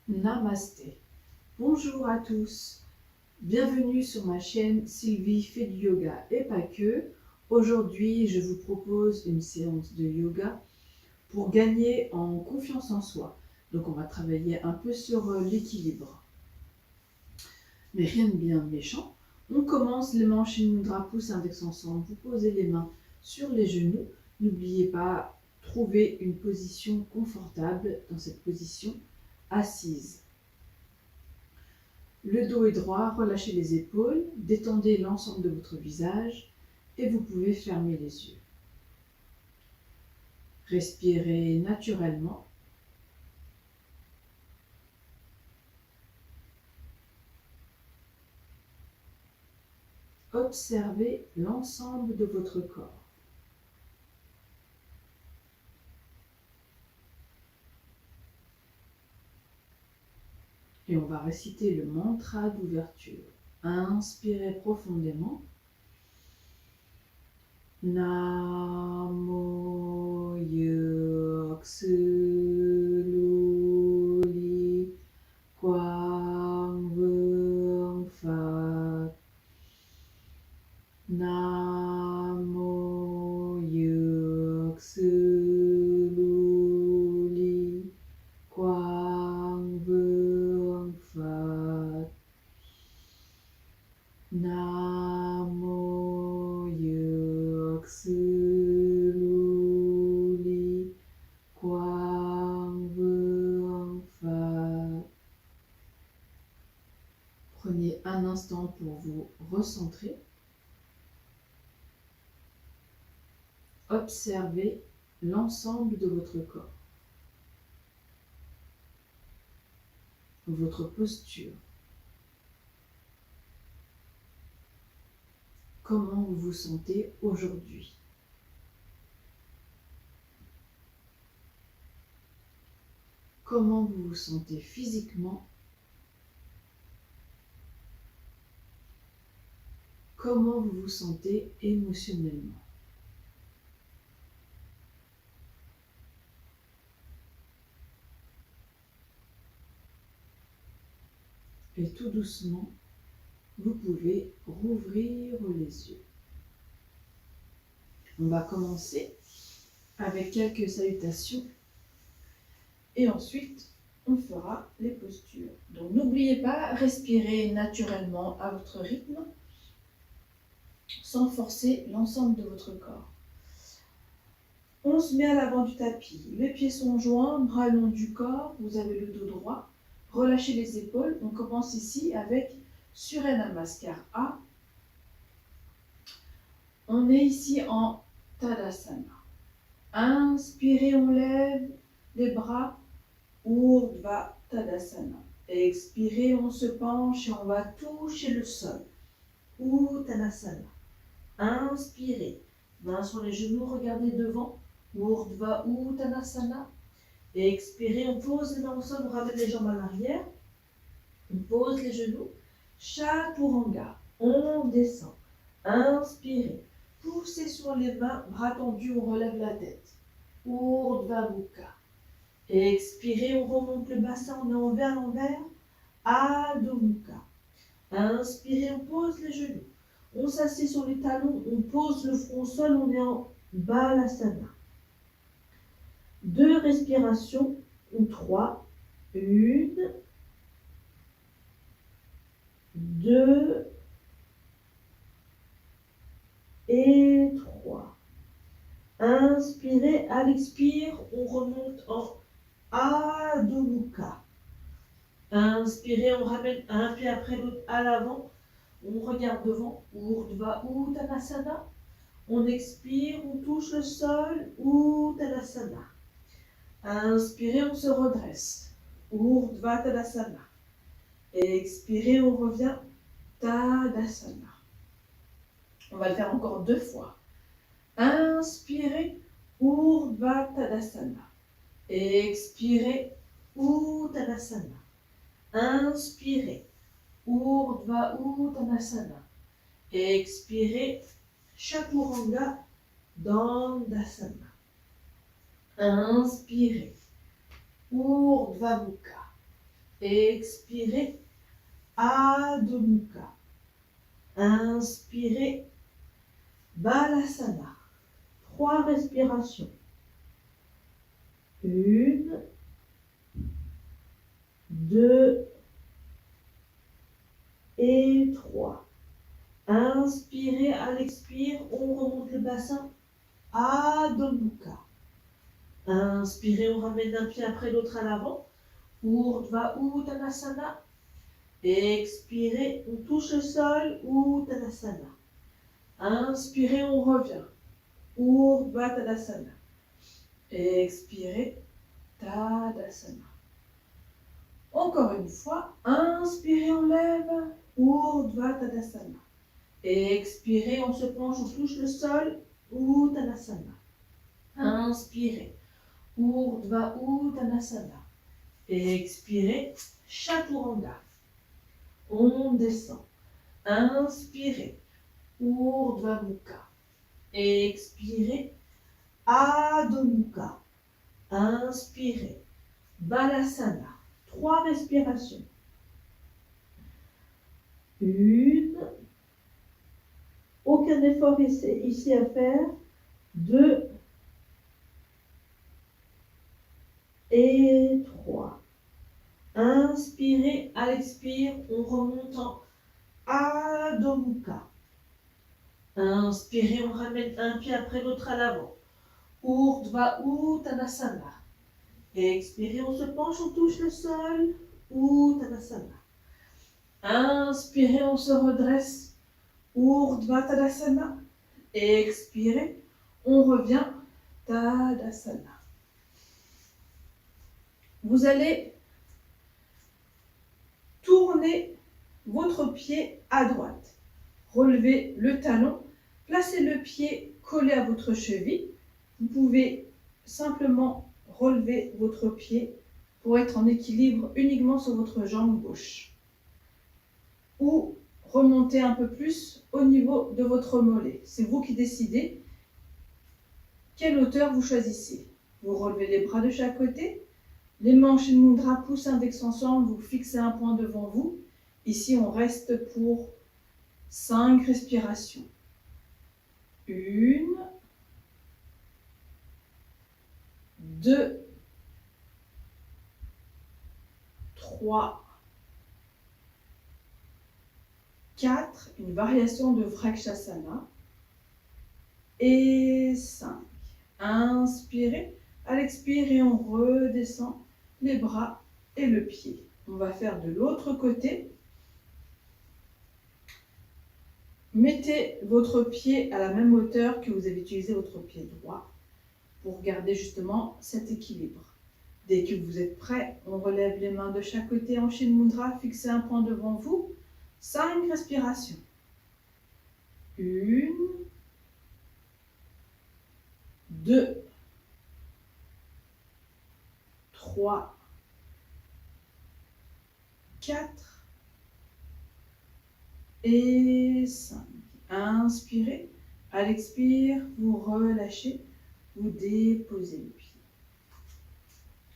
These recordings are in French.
Namasté. Bonjour à tous. Bienvenue sur ma chaîne Sylvie fait du yoga et pas que. Aujourd'hui, je vous propose une séance de yoga pour gagner en confiance en soi. Donc, on va travailler un peu sur l'équilibre. Mais rien de bien méchant. On commence les mains chez Mudra, pouce index ensemble. Vous posez les mains sur les genoux. N'oubliez pas, trouver une position confortable dans cette position assise. Le dos est droit, relâchez les épaules, détendez l'ensemble de votre visage et vous pouvez fermer les yeux. Respirez naturellement. Observez l'ensemble de votre corps. Et on va réciter le mantra d'ouverture. Inspirez profondément. Namo Yogsululi Quang Vương Phật. Namo Yogsululi Quang Vương Phật. Namo Yogsululi Quang Vương Phật. Prenez un instant pour vous recentrer. Observez l'ensemble de votre corps, votre posture. Comment vous vous sentez aujourd'hui? Comment vous vous sentez physiquement? Comment vous vous sentez émotionnellement? Et tout doucement, vous pouvez rouvrir les yeux. On va commencer avec quelques salutations et ensuite on fera les postures. Donc n'oubliez pas, respirez naturellement à votre rythme sans forcer l'ensemble de votre corps. On se met à l'avant du tapis, les pieds sont joints, bras long du corps, vous avez le dos droit, relâchez les épaules. On commence ici avec Surya Namaskar. On est ici en Tadasana. Inspirez, on lève les bras, Urdhva Tadasana. Expirez, on se penche et on va toucher le sol, Uttanasana. Inspirez, mains sur les genoux, regardez devant, Urdhva Uttanasana. Expirez, on pose les mains au sol, on ramène les jambes à l'arrière, on pose les genoux, Chaturanga, on descend. Inspirez, poussez sur les mains, bras tendus, on relève la tête, Urdhva Mukha. Expirez, on remonte le bassin, on est envers l'envers, Adho Mukha. Inspirez, on pose les genoux, on s'assied sur les talons, on pose le front au sol, on est en Balasana. 2 respirations ou 3. 1, 2 et 3. Inspirez, à l'expire, on remonte en Adho Mukha. Inspirez, on ramène un pied après l'autre à l'avant, on regarde devant, Urdhva Uttanasana. On expire, on touche le sol, Uttanasana. Inspirez, on se redresse, Urdhva Tadasana. Expirez, on revient, Tadasana. On va le faire encore 2 fois. Inspirez, Urdhva Tadasana. Expirez, Uttanasana. Inspirez, Urdhva Uttanasana. Expirez, Chaturanga Dandasana. Inspirez, Urdhva Mukha. Expirez. Adho Mukha. Inspirez. Balasana. 3 respirations. 1, 2 et 3. Inspirez, à l'expire, on remonte le bassin. Adho Mukha. Inspirez, on ramène un pied après l'autre à l'avant. Urdhva Uttanasana. Expirez, on touche le sol. Uttanasana. Inspirez, on revient. Urdhva Tadasana. Expirez. Tadasana. Encore une fois. Inspirez, on lève. Urdhva Tadasana. Expirez, on se penche, on touche le sol. Uttanasana. Inspirez. Urdhva Uttanasana. Expirez. Chaturanga. On descend. Inspirez. Urdhva Mukha. Expirez. Adho Mukha. Inspirez. Balasana. 3 respirations. 1. Aucun effort ici à faire. 2 et 3. Inspirez, à l'expire, on remonte en Adho Mukha. Inspirez, on ramène un pied après l'autre à l'avant. Urdhva Uttanasana. Expirez, on se penche, on touche le sol. Uttanasana. Inspirez, on se redresse. Urdhva Tadasana. Expirez, on revient. Tadasana. Vous allez tourner votre pied à droite. Relevez le talon. Placez le pied collé à votre cheville. Vous pouvez simplement relever votre pied pour être en équilibre uniquement sur votre jambe gauche. Ou remonter un peu plus au niveau de votre mollet. C'est vous qui décidez quelle hauteur vous choisissez. Vous relevez les bras de chaque côté. Les mains Shin Mudra, pouce index ensemble, vous fixez un point devant vous. Ici, on reste pour 5 respirations. 1, 2, 3, 4, une variation de Vrikshasana, et 5. Inspirez, à l'expire et on redescend les bras et le pied. On va faire de l'autre côté. Mettez votre pied à la même hauteur que vous avez utilisé votre pied droit pour garder justement cet équilibre. Dès que vous êtes prêt, on relève les mains de chaque côté en Shin Mudra, fixez un point devant vous. 5 respirations. 1, 2, 3, 4 et 5. Inspirez. À l'expire, vous relâchez, vous déposez le pied.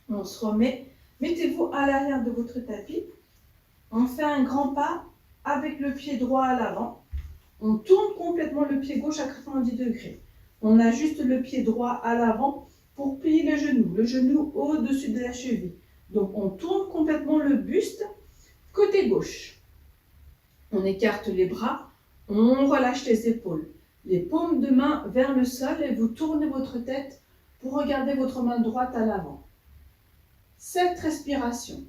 On se remet. Mettez-vous à l'arrière de votre tapis. On fait un grand pas avec le pied droit à l'avant. On tourne complètement le pied gauche à 90 degrés. On ajuste le pied droit à l'avant pour plier le genou au-dessus de la cheville. Donc on tourne complètement le buste côté gauche. On écarte les bras, on relâche les épaules. Les paumes de main vers le sol et vous tournez votre tête pour regarder votre main droite à l'avant. 7 respirations.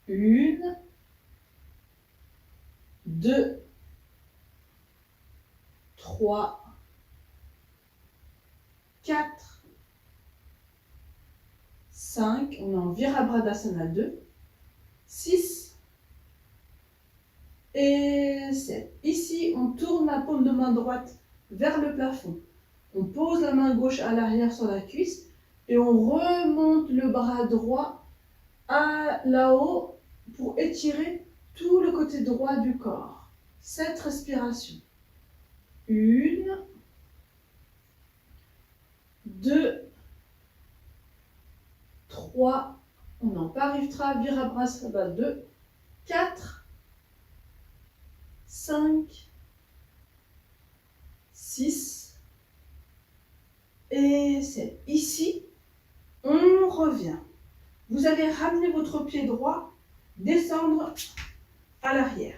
1, 2, 3, 4, 5, on est en Virabhadasana 2, 6 et 7. Ici, on tourne la paume de main droite vers le plafond. On pose la main gauche à l'arrière sur la cuisse et on remonte le bras droit à là-haut pour étirer tout le côté droit du corps. 7 respirations. 1, 2, 3, On en parivtra, virabhasana 2, 4, 5, 6 et 7. Ici, on revient. Vous allez ramener votre pied droit, descendre à l'arrière.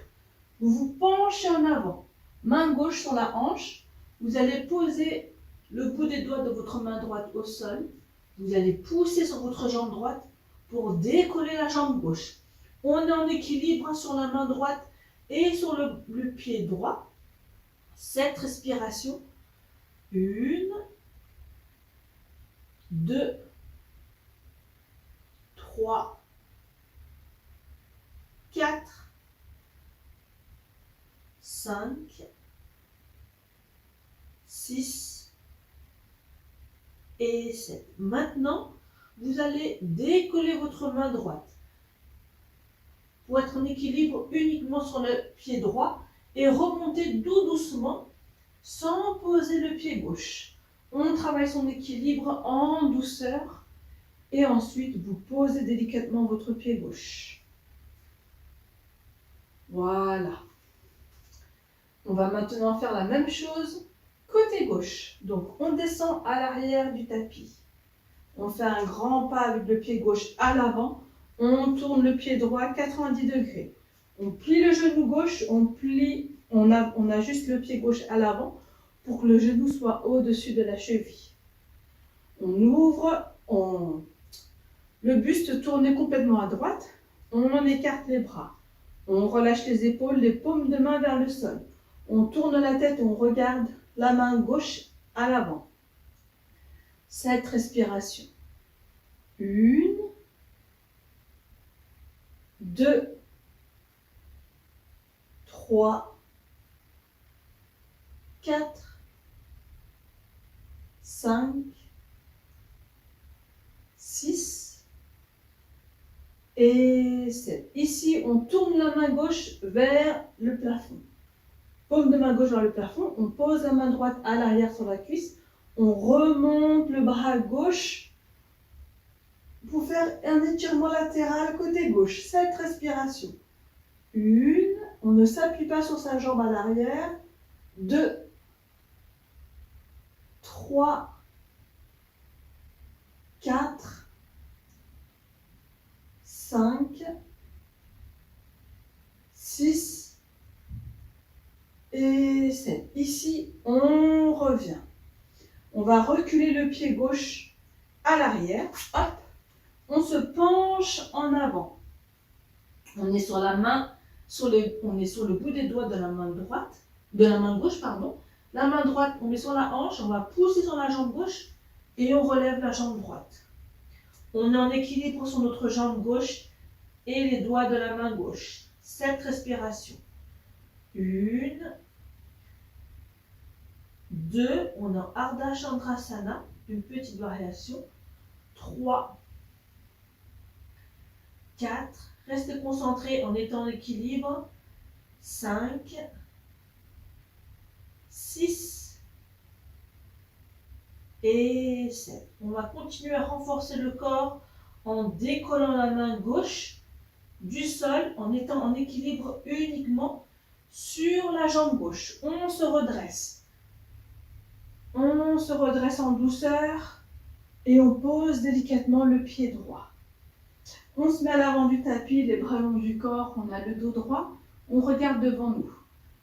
Vous vous penchez en avant, main gauche sur la hanche. Vous allez poser le bout des doigts de votre main droite au sol. Vous allez pousser sur votre jambe droite pour décoller la jambe gauche. On est en équilibre sur la main droite et sur le pied droit. 7 respirations. 1, 2, 3, 4, 5, 6 et 7. Maintenant, vous allez décoller votre main droite pour être en équilibre uniquement sur le pied droit et remonter tout doucement sans poser le pied gauche. On travaille son équilibre en douceur et ensuite vous posez délicatement votre pied gauche. Voilà. On va maintenant faire la même chose côté gauche. Donc on descend à l'arrière du tapis. On fait un grand pas avec le pied gauche à l'avant. On tourne le pied droit 90 degrés. On plie le genou gauche, on ajuste le pied gauche à l'avant pour que le genou soit au-dessus de la cheville. On ouvre, le buste tourne complètement à droite. On en écarte les bras. On relâche les épaules, les paumes de main vers le sol. On tourne la tête, on regarde la main gauche à l'avant. 7 respirations. 1, 2, 3, 4, 5, 6 et 7. Ici, on tourne la main gauche vers le plafond. Paume de main gauche vers le plafond, on pose la main droite à l'arrière sur la cuisse, on remonte le bras gauche pour faire un étirement latéral côté gauche. 7 respirations. 1, on ne s'appuie pas sur sa jambe à l'arrière. 2, 3, 4, 5, 6 et 7. Ici, on revient. On va reculer le pied gauche à l'arrière. Hop, on se penche en avant. On est sur la main, on est sur le bout des doigts de la main droite, de la main gauche, pardon. La main droite, on met sur la hanche, on va pousser sur la jambe gauche et on relève la jambe droite. On est en équilibre sur notre jambe gauche et les doigts de la main gauche. 7 respirations. 1, 2, on est en Ardha Chandrasana, une petite variation. 3, 4, restez concentrés en étant en équilibre. 5, 6 et 7. On va continuer à renforcer le corps en décollant la main gauche du sol, en étant en équilibre uniquement sur la jambe gauche. On se redresse. On se redresse en douceur et on pose délicatement le pied droit. On se met à l'avant du tapis, les bras longs du corps, on a le dos droit, on regarde devant nous.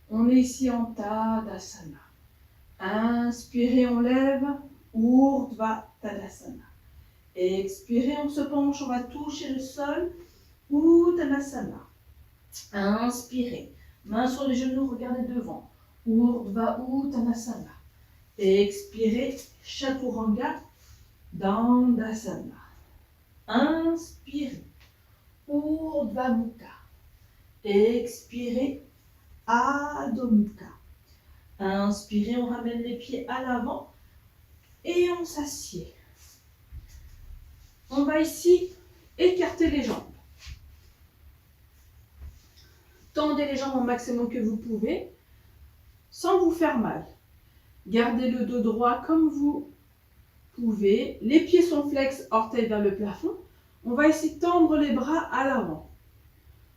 On est ici en Tadasana. Inspirez, on lève, Urdhva Tadasana. Expirez, on se penche, on va toucher le sol, Uttanasana. Inspirez, main sur les genoux, regardez devant, Urdhva Uttanasana. Expirez, Chaturanga Dandasana. Inspirez, Urdhva Mukha. Expirez, Adho Mukha. Inspirez, on ramène les pieds à l'avant et on s'assied. On va ici écarter les jambes. Tendez les jambes au maximum que vous pouvez sans vous faire mal. Gardez le dos droit comme vous pouvez. Les pieds sont flex, orteils vers le plafond. On va essayer de tendre les bras à l'avant.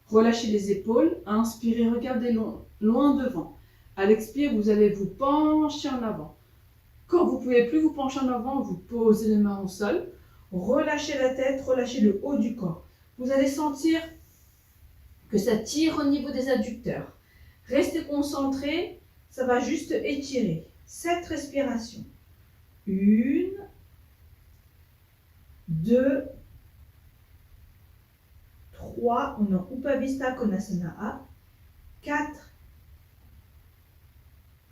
Relâchez les épaules. Inspirez, regardez loin devant. À l'expire, vous allez vous pencher en avant. Quand vous ne pouvez plus vous pencher en avant, vous posez les mains au sol. Relâchez la tête, relâchez le haut du corps. Vous allez sentir que ça tire au niveau des adducteurs. Restez concentré, ça va juste étirer. 7 respirations. 1, 2, 3, on est en Upavista Konasana A. 4,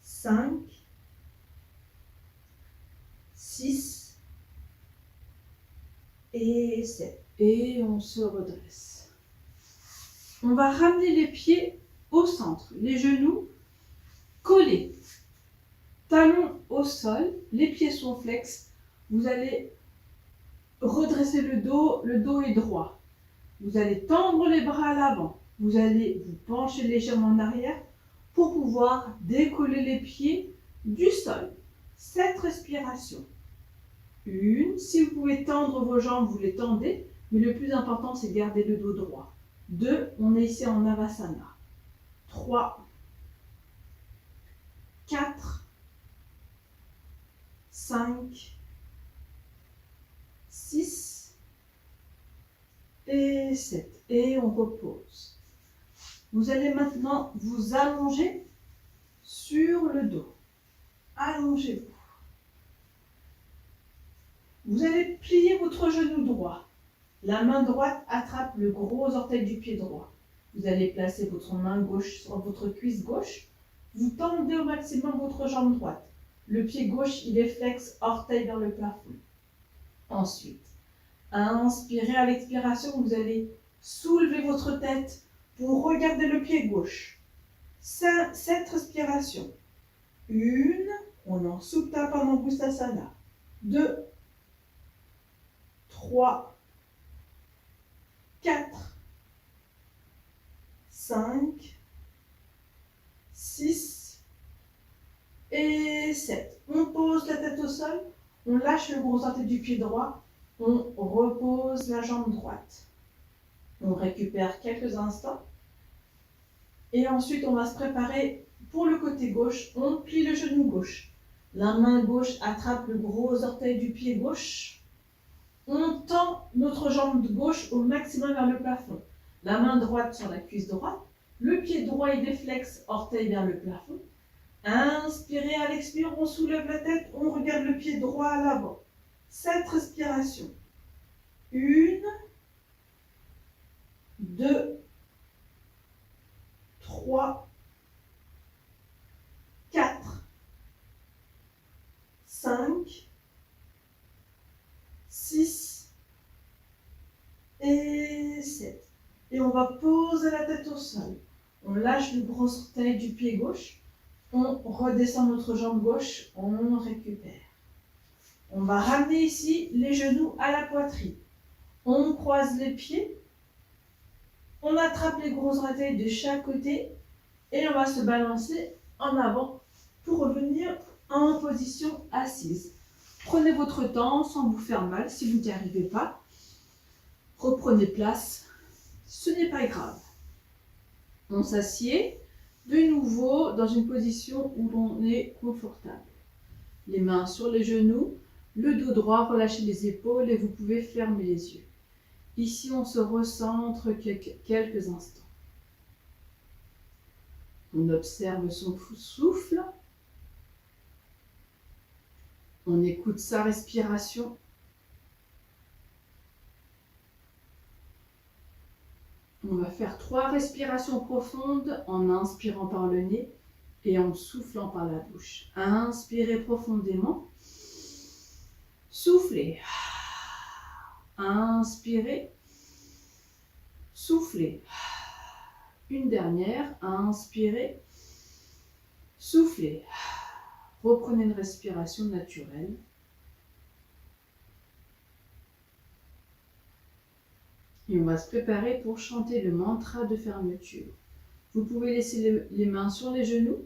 5, 6 et 7. Et on se redresse. On va ramener les pieds au centre, les genoux collés. Talons au sol, les pieds sont flex. Vous allez redresser le dos est droit. Vous allez tendre les bras à l'avant. Vous allez vous pencher légèrement en arrière pour pouvoir décoller les pieds du sol. 7 respirations. 1, si vous pouvez tendre vos jambes, vous les tendez, mais le plus important, c'est de garder le dos droit. 2, on est ici en Navasana. 3, 4, 5, 6 et 7. Et on repose. Vous allez maintenant vous allonger sur le dos. Allongez-vous. Vous allez plier votre genou droit. La main droite attrape le gros orteil du pied droit. Vous allez placer votre main gauche sur votre cuisse gauche. Vous tendez au maximum votre jambe droite. Le pied gauche, il est flex, orteil vers le plafond. Ensuite, inspirez à l'expiration, vous allez soulever votre tête pour regarder le pied gauche. 7 respirations. 1, on est en Supta Padangusthasana. 2, 3, 4, 5, 6 et 7. On pose la tête au sol, on lâche le gros orteil du pied droit, on repose la jambe droite. On récupère quelques instants et ensuite on va se préparer pour le côté gauche. On plie le genou gauche. La main gauche attrape le gros orteil du pied gauche. On tend notre jambe gauche au maximum vers le plafond. La main droite sur la cuisse droite. Le pied droit est déflexe, orteil vers le plafond. Inspirez, à l'expire, on soulève la tête, on regarde le pied droit à l'avant. 7 respirations. 1, 2, 3, 4, 5, 6 et 7. Et on va poser la tête au sol. On lâche le gros orteil du pied gauche. On redescend notre jambe gauche. On récupère. On va ramener ici les genoux à la poitrine. On croise les pieds. On attrape les gros orteils de chaque côté. Et on va se balancer en avant pour revenir en position assise. Prenez votre temps sans vous faire mal si vous n'y arrivez pas. Reprenez place, ce n'est pas grave. On s'assied de nouveau dans une position où l'on est confortable. Les mains sur les genoux, le dos droit, relâchez les épaules et vous pouvez fermer les yeux. Ici, on se recentre quelques instants. On observe son souffle. On écoute sa respiration. On va faire 3 respirations profondes en inspirant par le nez et en soufflant par la bouche. Inspirez profondément. Soufflez. Inspirez. Soufflez. Une dernière. Inspirez. Soufflez. Reprenez une respiration naturelle. Et on va se préparer pour chanter le mantra de fermeture. Vous pouvez laisser les mains sur les genoux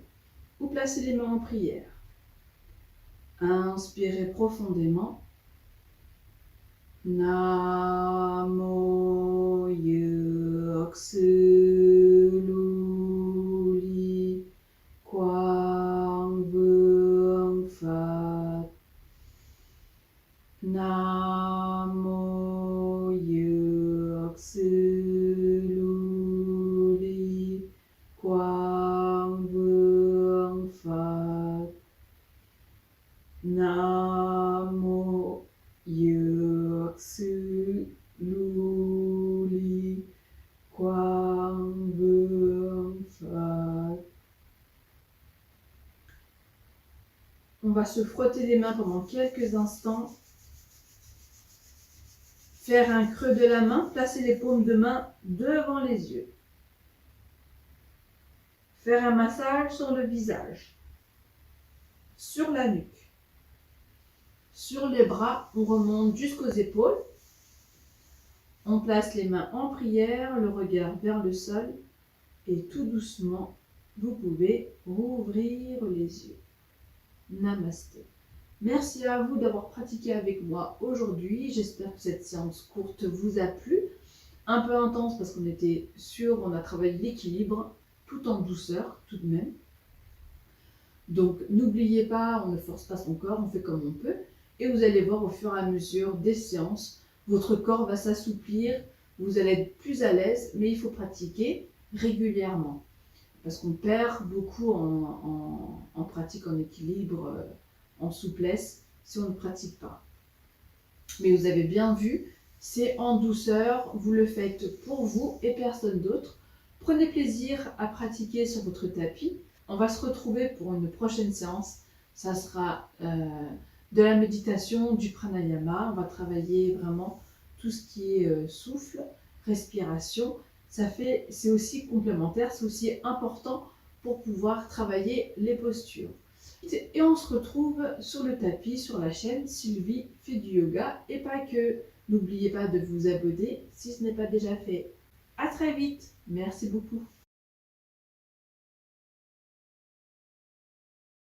ou placer les mains en prière. Inspirez profondément. Namo Yuksululi Quang Vương Phật. Namo Yuksululi Quang Vương Phật. Namo Yuksululi Quang Vương Phật. On va se frotter les mains pendant quelques instants. Faire un creux de la main, placer les paumes de main devant les yeux. Faire un massage sur le visage, sur la nuque. Sur les bras, on remonte jusqu'aux épaules. On place les mains en prière, le regard vers le sol et tout doucement, vous pouvez rouvrir les yeux. Namasté. Merci à vous d'avoir pratiqué avec moi aujourd'hui. J'espère que cette séance courte vous a plu. Un peu intense parce qu'on était sûr, on a travaillé l'équilibre tout en douceur tout de même. Donc n'oubliez pas, on ne force pas son corps, on fait comme on peut. Et vous allez voir au fur et à mesure des séances, votre corps va s'assouplir, vous allez être plus à l'aise, mais il faut pratiquer régulièrement. Parce qu'on perd beaucoup en pratique, en équilibre, en souplesse, si on ne pratique pas. Mais vous avez bien vu, c'est en douceur, vous le faites pour vous et personne d'autre. Prenez plaisir à pratiquer sur votre tapis. On va se retrouver pour une prochaine séance. Ça sera de la méditation, du pranayama. On va travailler vraiment tout ce qui est souffle, respiration. C'est aussi complémentaire, c'est aussi important pour pouvoir travailler les postures. Et on se retrouve sur le tapis, sur la chaîne Sylvie fait du yoga et pas que. N'oubliez pas de vous abonner si ce n'est pas déjà fait. À très vite. Merci beaucoup.